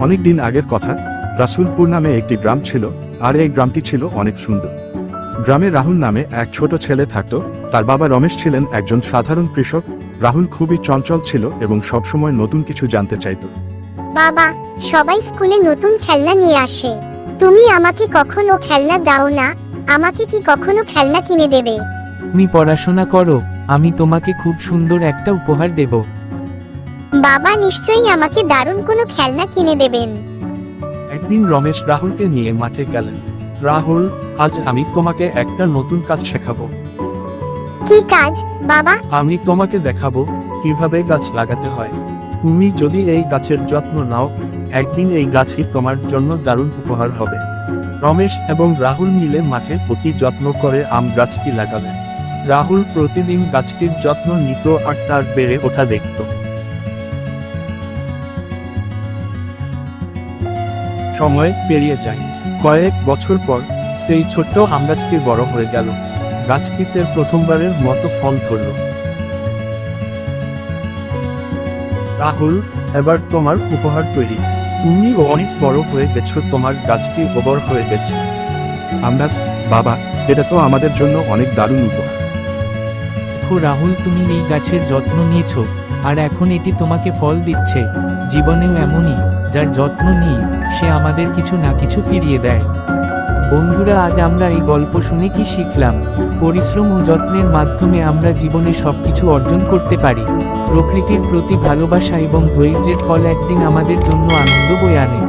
অনেক দিন আগের কথা, রাসুলপুর নামে একটি গ্রাম ছিল, আর এই গ্রামটি ছিল অনেক সুন্দর। গ্রামে রাহুল নামে এক ছোট ছেলে থাকত। তার বাবা রমেশ ছিলেন একজন সাধারণ কৃষক। রাহুল খুবই চঞ্চল ছিল এবং সবসময় নতুন কিছু জানতে চাইত। বাবা, সবাই স্কুলে নতুন খেলনা নিয়ে আসে, তুমি আমাকে কখনো খেলনা দাও না? আমাকে কি কখনো খেলনা কিনে দেবে? তুমি পড়াশোনা করো, আমি তোমাকে খুব সুন্দর একটা উপহার দেব। বাবা নিশ্চয়ই আমাকে দারুণ কোনো খেলনা কিনে দেবেন। একদিন রমেশ রাহুলকে নিয়ে মাঠে গেলেন। রাহুল, আজ আমি তোমাকে একটা নতুন কাজ শেখাবো। কি কাজ বাবা? আমি তোমাকে দেখাবো কিভাবে গাছ লাগাতে হয়। তুমি যদি এই গাছের যত্ন নাও, একদিন এই গাছই তোমার জন্য দারুণ উপহার হবে। রমেশ এবং রাহুল মিলে মাঠে অতি যত্ন করে আম গাছটি লাগালেন। রাহুল প্রতিদিন গাছটির যত্ন নিত আর তার বেড়ে ওঠা দেখত। সময় পেরিয়ে যায়। কয়েক বছর পর সেই ছোট্ট আম গাছটি বড় হয়ে গেল। গাছটিতে প্রথমবারের মতো ফল ধরল। রাহুল, এবার তোমার উপহার তৈরি। তুমি অনেক বড় হয়ে গেছো, তোমার গাছটি গোবর হয়ে গেছে। আমরা, বাবা, এটা তো আমাদের জন্য অনেক দারুণ উপহার। দেখো রাহুল, তুমি এই গাছের যত্ন নিয়েছো, আর এখন এটি তোমাকে ফল দিচ্ছে। জীবনেও এমনই, যার যত্ন নিই সে আমাদের কিছু না কিছু ফিরিয়ে দেয়। বন্ধুরা, আজ আমরা এই গল্প শুনে কি শিখলাম? পরিশ্রম ও যত্নের মাধ্যমে আমরা জীবনে সবকিছু অর্জন করতে পারি। প্রকৃতির প্রতি ভালোবাসা এবং ধৈর্যের ফল একদিন আমাদের জন্য আনন্দ বয়ে আনে।